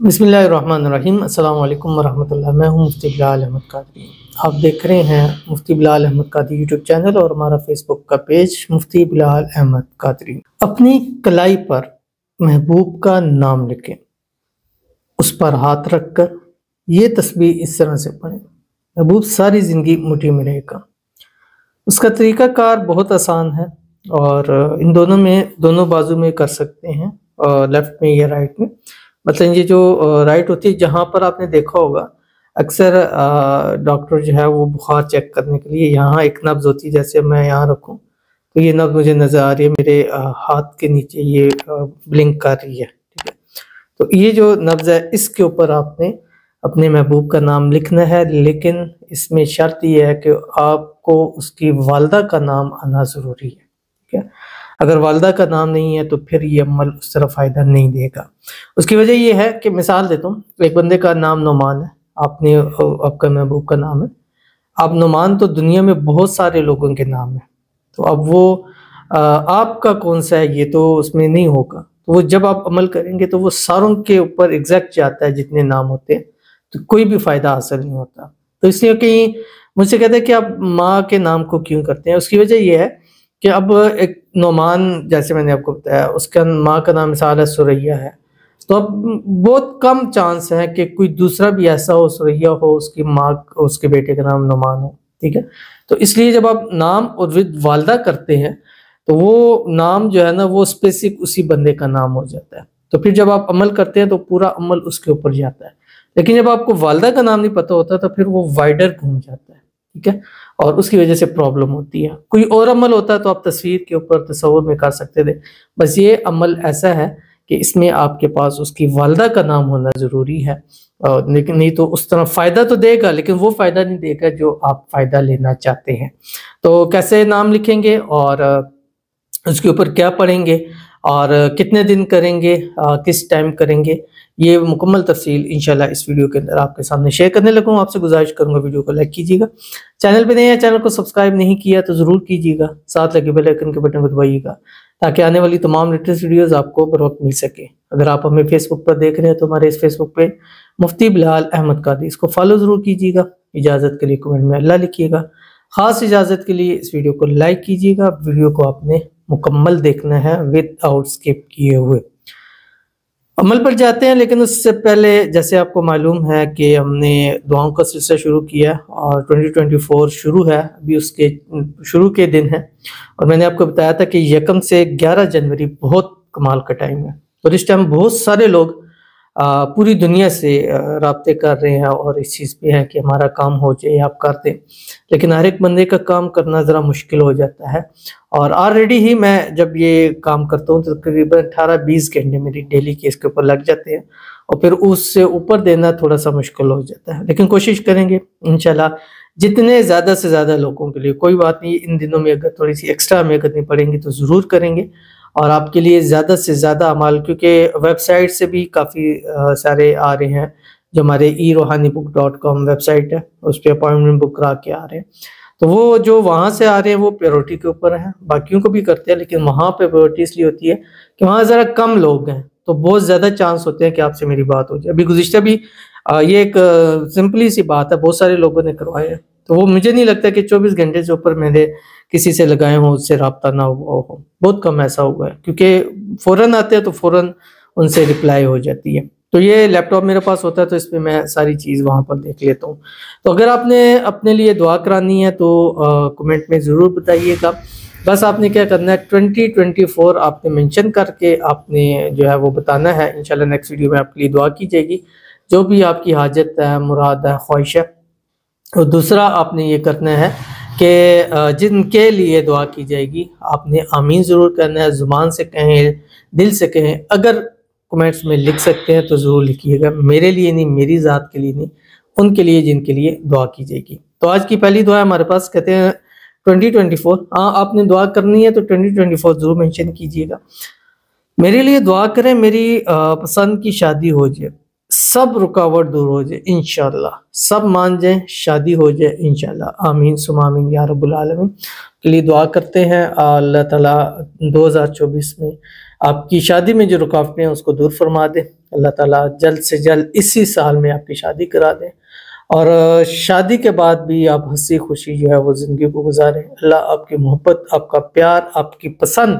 بسم اللہ الرحمن الرحیم۔ السلام علیکم ورحمۃ اللہ۔ میں ہوں مفتی بلال احمد قادری۔ آپ دیکھ رہے ہیں مفتی بلال احمد قادری یوٹیوب چینل اور ہمارا فیس بک کا پیج مفتی بلال احمد قادری۔ اپنی کلائی پر محبوب کا نام لکھیں، اس پر ہاتھ رکھ کر یہ تسبیح اس طرح سے پڑھیں، محبوب ساری زندگی مٹھی میں رہے گا۔ اس کا طریقہ کار بہت آسان ہے اور ان دونوں میں دونوں بازو میں کر سکتے ہیں، لیفٹ میں یا رائٹ میں۔ مثلا یہ جو رائٹ ہوتی ہے، جہاں پر آپ نے دیکھا ہوگا اکثر ڈاکٹر جو ہے وہ بخار چیک کرنے کے لیے یہاں ایک نبض ہوتی ہے، جیسے میں یہاں رکھوں تو یہ نبض مجھے نظر آ رہی ہے، میرے ہاتھ کے نیچے یہ بلنک کر رہی ہے، ٹھیک ہے۔ تو یہ جو نبض ہے اس کے اوپر آپ نے اپنے محبوب کا نام لکھنا ہے، لیکن اس میں شرط یہ ہے کہ آپ کو اس کی والدہ کا نام آنا ضروری ہے، ٹھیک ہے۔ اگر والدہ کا نام نہیں ہے تو پھر یہ عمل اس طرح فائدہ نہیں دے گا۔ اس کی وجہ یہ ہے کہ مثال دیتا ہوں، ایک بندے کا نام نعمان ہے، آپ کا محبوب کا نام ہے۔ اب نعمان تو دنیا میں بہت سارے لوگوں کے نام ہیں، تو اب وہ آپ کا کون سا ہے یہ تو اس میں نہیں ہوگا۔ تو وہ جب آپ عمل کریں گے تو وہ ساروں کے اوپر ایگزیکٹ جاتا ہے جتنے نام ہوتے ہیں، تو کوئی بھی فائدہ حاصل نہیں ہوتا۔ تو اس لیے کہیں مجھ سے کہتے ہیں کہ آپ ماں کے نام کو کیوں کرتے ہیں، اس کی وجہ یہ ہے کہ اب ایک نعمان جیسے میں نے آپ کو بتایا، اس کا ماں کا نام مثال ہے سریہ ہے، تو اب بہت کم چانس ہے کہ کوئی دوسرا بھی ایسا ہو سریہ ہو، اس کی ماں اس کے بیٹے کا نام نعمان ہو، ٹھیک ہے۔ تو اس لیے جب آپ نام اور والدہ کرتے ہیں تو وہ نام جو ہے نا وہ اسپیسیفک اسی بندے کا نام ہو جاتا ہے، تو پھر جب آپ عمل کرتے ہیں تو پورا عمل اس کے اوپر جاتا ہے۔ لیکن جب آپ کو والدہ کا نام نہیں پتہ ہوتا تو پھر وہ وائڈر گھوم جاتا ہے، ٹھیک ہے، اور اس کی وجہ سے پرابلم ہوتی ہے۔ کوئی اور عمل ہوتا ہے تو آپ تصویر کے اوپر تصور میں کر سکتے تھے، بس یہ عمل ایسا ہے کہ اس میں آپ کے پاس اس کی والدہ کا نام ہونا ضروری ہے، لیکن نہیں تو اس طرح فائدہ تو دے گا لیکن وہ فائدہ نہیں دے گا جو آپ فائدہ لینا چاہتے ہیں۔ تو کیسے نام لکھیں گے اور اس کے اوپر کیا پڑھیں گے اور کتنے دن کریں گے، کس ٹائم کریں گے، یہ مکمل تفصیل انشاءاللہ اس ویڈیو کے اندر آپ کے سامنے شیئر کرنے لگوں۔ آپ سے گزارش کروں گا ویڈیو کو لائک کیجیے گا، چینل پہ نہیں ہے چینل کو سبسکرائب نہیں کیا تو ضرور کیجیے گا، ساتھ لگے بیل آئیکن کے بٹن کو دبائیے گا تاکہ آنے والی تمام لیٹسٹ ویڈیوز آپ کو بر وقت مل سکے۔ اگر آپ ہمیں فیس بک پر دیکھ رہے ہیں تو ہمارے اس فیس بک پہ مفتی بلال احمد قادری، اس کو فالو ضرور کیجیے گا۔ اجازت کے لیے کمنٹ میں اللہ لکھیے گا، خاص اجازت کے لیے اس ویڈیو کو لائک کیجیے گا۔ ویڈیو کو آپ نے مکمل دیکھنا ہے ود آؤٹ اسکپ کیے ہوئے۔ عمل پر جاتے ہیں، لیکن اس سے پہلے جیسے آپ کو معلوم ہے کہ ہم نے دعاؤں کا سلسلہ شروع کیا اور 2024 شروع ہے، ابھی اس کے شروع کے دن ہیں، اور میں نے آپ کو بتایا تھا کہ 1 سے 11 جنوری بہت کمال کا ٹائم ہے، اور اس ٹائم بہت سارے لوگ پوری دنیا سے رابطے کر رہے ہیں اور اس چیز پہ ہے کہ ہمارا کام ہو جائے، آپ کر دیں، لیکن ہر ایک بندے کا کام کرنا ذرا مشکل ہو جاتا ہے۔ اور آلریڈی ہی میں جب یہ کام کرتا ہوں تو تقریباً 18-20 گھنٹے میری ڈیلی کے اس کے اوپر لگ جاتے ہیں، اور پھر اس سے اوپر دینا تھوڑا سا مشکل ہو جاتا ہے، لیکن کوشش کریں گے انشاءاللہ جتنے زیادہ سے زیادہ لوگوں کے لیے، کوئی بات نہیں، ان دنوں میں اگر تھوڑی سی ایکسٹرا ہمیں کرنی پڑیں گی تو ضرور کریں گے، اور آپ کے لیے زیادہ سے زیادہ اعمال، کیونکہ ویب سائٹ سے بھی کافی سارے آ رہے ہیں، جو ہمارے erohanibook.com ویب سائٹ ہے اس پہ اپوائنٹمنٹ بک کرا کے آ رہے ہیں، تو وہ جو وہاں سے آ رہے ہیں وہ پیورٹی کے اوپر ہیں، باقیوں کو بھی کرتے ہیں لیکن وہاں پہ پیورٹی اس لیے ہوتی ہے کہ وہاں ذرا کم لوگ ہیں، تو بہت زیادہ چانس ہوتے ہیں کہ آپ سے میری بات ہو جائے۔ ابھی گزشتہ بھی یہ ایک سمپلی سی بات ہے، بہت سارے لوگوں نے کروائے ہیں، تو وہ مجھے نہیں لگتا کہ 24 گھنٹے سے اوپر میرے کسی سے لگائے ہوں اس سے رابطہ نہ ہوا ہو، بہت کم ایسا ہوا ہے، کیونکہ فوراً آتے ہیں تو فوراً ان سے رپلائی ہو جاتی ہے۔ تو یہ لیپ ٹاپ میرے پاس ہوتا ہے تو اس میں میں ساری چیز وہاں پر دیکھ لیتا ہوں۔ تو اگر آپ نے اپنے لیے دعا کرانی ہے تو کمنٹ میں ضرور بتائیے گا، بس آپ نے کیا کرنا ہے 2024 آپ نے منشن کر کے آپ نے جو ہے وہ بتانا ہے، انشاءاللہ نیکسٹ ویڈیو میں آپ کے لیے دعا کی جائے گی، جو بھی آپ کی حاجت ہے، مراد ہے، خواہش ہے۔ اور دوسرا آپ نے یہ کرنا ہے کہ جن کے لیے دعا کی جائے گی آپ نے آمین ضرور کرنا ہے، زبان سے کہیں، دل سے کہیں، اگر کمنٹس میں لکھ سکتے ہیں تو ضرور لکھیے گا، میرے لیے نہیں، میری ذات کے لیے نہیں، ان کے لیے جن کے لیے دعا کی جائے گی۔ تو آج کی پہلی دعا ہمارے پاس کہتے ہیں 2024، آپ نے دعا کرنی ہے تو 2024 ضرور منشن کیجیے گا۔ میرے لیے دعا کریں، میری پسند کی شادی ہو جائے، سب رکاوٹ دور ہو جائے انشاءاللہ، سب مان جائیں، شادی ہو جائے انشاءاللہ، آمین ثم آمین یا رب العالمین۔ کے لیے دعا کرتے ہیں اللہ تعالیٰ 2024 میں آپ کی شادی میں جو رکاوٹیں ہیں اس کو دور فرما دے، اللہ تعالیٰ جلد سے جلد اسی سال میں آپ کی شادی کرا دیں، اور شادی کے بعد بھی آپ ہنسی خوشی جو ہے وہ زندگی کو گزاریں۔ اللہ آپ کی محبت، آپ کا پیار، آپ کی پسند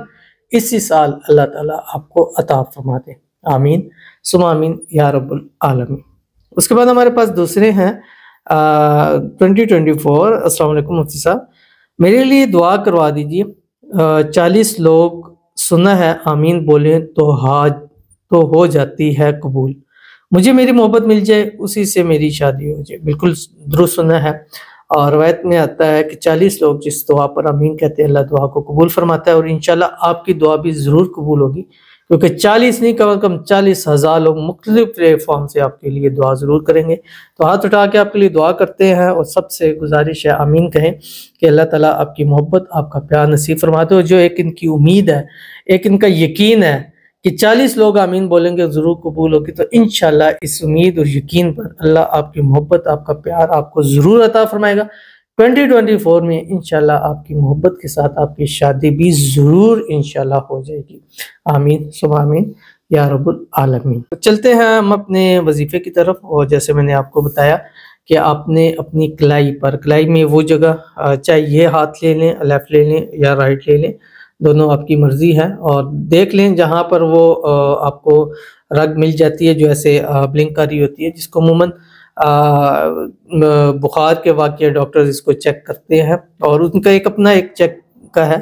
اسی سال اللہ تعالیٰ آپ کو عطا فرما دے، آمین ثم آمین یا رب العالمین۔ اس کے بعد ہمارے پاس دوسرے ہیں 2024۔ السلام علیکم مفتی صاحب، میرے لیے دعا کروا دیجیے، 40 لوگ سنا ہے آمین بولیں تو ہو جاتی ہے قبول، مجھے میری محبت مل جائے اسی سے میری شادی ہو جائے۔ بالکل درست سنا ہے، اور روایت میں آتا ہے کہ 40 لوگ جس دعا پر آمین کہتے ہیں اللہ دعا کو قبول فرماتا ہے، اور انشاءاللہ آپ کی دعا بھی ضرور قبول ہوگی، کیونکہ 40 نہیں کم از کم 40,000 لوگ مختلف پلیٹ فارم سے آپ کے لیے دعا ضرور کریں گے۔ تو ہاتھ اٹھا کے آپ کے لیے دعا کرتے ہیں، اور سب سے گزارش ہے آمین کہیں کہ اللہ تعالیٰ آپ کی محبت، آپ کا پیار نصیب فرماتے ہو۔ جو ایک ان کی امید ہے، ایک ان کا یقین ہے کہ 40 لوگ آمین بولیں گے ضرور قبول ہوگی، تو انشاءاللہ اس امید اور یقین پر اللہ آپ کی محبت، آپ کا پیار آپ کو ضرور عطا فرمائے گا۔ 2024 میں انشاءاللہ آپ کی محبت کے ساتھ آپ کی شادی بھی ضرور انشاءاللہ ہو جائے گی، آمین ثم آمین یا رب العالمین۔ چلتے ہیں ہم اپنے وظیفے کی طرف، اور جیسے میں نے آپ کو بتایا کہ آپ نے اپنی کلائی میں وہ جگہ، چاہے یہ ہاتھ لے لیں، لیفٹ لے لیں یا رائٹ لے لیں، دونوں آپ کی مرضی ہے، اور دیکھ لیں جہاں پر وہ آپ کو رگ مل جاتی ہے جو ایسے بلنک کر رہی ہوتی ہے، جس کو عموماً بخار کے واقعہ ڈاکٹرز اس کو چیک کرتے ہیں، اور ان کا اپنا ایک چیک کا ہے،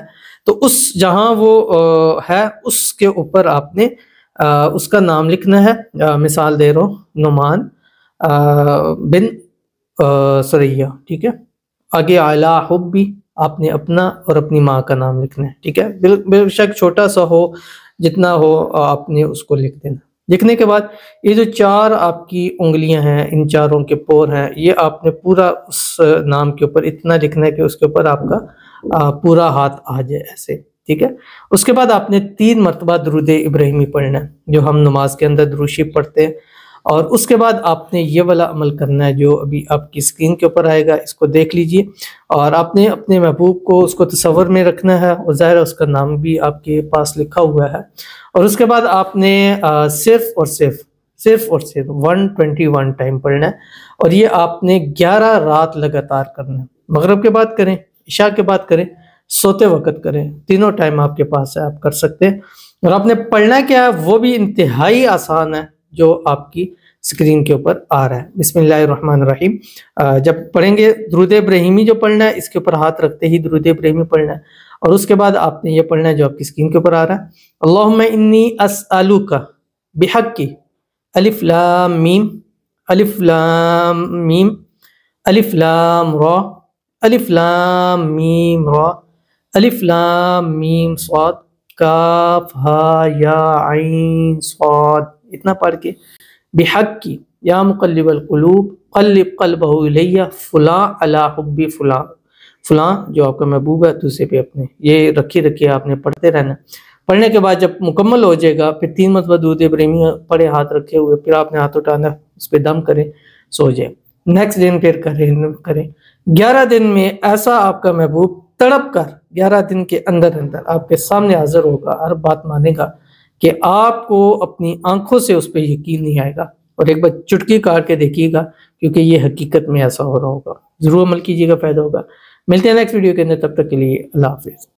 تو اس جہاں وہ ہے اس کے اوپر آپ نے اس کا نام لکھنا ہے۔ مثال دے رہا ہوں، نعمان بن سریہ، ٹھیک ہے، آگے اعلیٰ حبی آپ نے اپنا اور اپنی ماں کا نام لکھنا ہے، ٹھیک ہے، بے شک چھوٹا سا ہو جتنا ہو آپ نے اس کو لکھ دینا۔ لکھنے کے بعد یہ جو 4 آپ کی انگلیاں ہیں، ان چاروں کے پور ہیں، یہ آپ نے پورا اس نام کے اوپر اتنا لکھنا ہے کہ اس کے اوپر آپ کا پورا ہاتھ آ جائے ایسے، ٹھیک ہے۔ اس کے بعد آپ نے 3 مرتبہ درود ابراہیمی پڑھنا ہے، جو ہم نماز کے اندر درود شریف پڑھتے ہیں، اور اس کے بعد آپ نے یہ والا عمل کرنا ہے جو ابھی آپ کی اسکرین کے اوپر آئے گا، اس کو دیکھ لیجئے، اور آپ نے اپنے محبوب کو اس کو تصور میں رکھنا ہے، اور ظاہر ہے اس کا نام بھی آپ کے پاس لکھا ہوا ہے، اور اس کے بعد آپ نے صرف اور صرف 121 ٹائم پڑھنا ہے، اور یہ آپ نے 11 رات لگاتار کرنا ہے۔ مغرب کے بعد کریں، عشاء کے بعد کریں، سوتے وقت کریں، تینوں ٹائم آپ کے پاس ہے، آپ کر سکتے ہیں۔ اور آپ نے پڑھنا کیا ہے وہ بھی انتہائی آسان ہے، جو آپ کی اسکرین کے اوپر آ رہا ہے۔ بسم اللہ الرحمن الرحیم، جب پڑھیں گے درود ابراہیمی جو پڑھنا ہے، اس کے اوپر ہاتھ رکھتے ہی درود ابراہیمی پڑھنا ہے، اور اس کے بعد آپ نے یہ پڑھنا ہے جو آپ کی اسکرین کے اوپر آ رہا ہے، اللہم انی اسألک بحق الف لام میم الف لام میم الف لام را الف لام میم را الف لام میم صاد کاف ہا یا عین صاد، اتنا پڑھ کے بحق کی یا مقلب القلوب قلب قلبہ الیہ فلاں علی حب فلاں، فلاں جو آپ کا محبوب ہے دوسرے پہ اپنے، یہ رکھیے آپ نے پڑھتے رہنا۔ پڑھنے کے بعد جب مکمل ہو جائے گا، پھر 3 مرتبہ درود ابراہیمی پڑھے ہاتھ رکھے ہوئے، پھر آپ نے ہاتھ اٹھانا، اس پہ دم کریں، سو جائے۔ نیکسٹ دن پھر کریں 11 دن میں ایسا آپ کا محبوب تڑپ کر 11 دن کے اندر آپ کے سامنے حاضر ہوگا، ہر بات مانے گا کہ آپ کو اپنی آنکھوں سے اس پہ یقین نہیں آئے گا، اور ایک بار چٹکی کاٹ کے دیکھیے گا، کیونکہ یہ حقیقت میں ایسا ہو رہا ہوگا۔ ضرور عمل کیجیے گا، فائدہ ہوگا۔ ملتے ہیں نیکسٹ ویڈیو کے اندر، تب تک کے لیے اللہ حافظ۔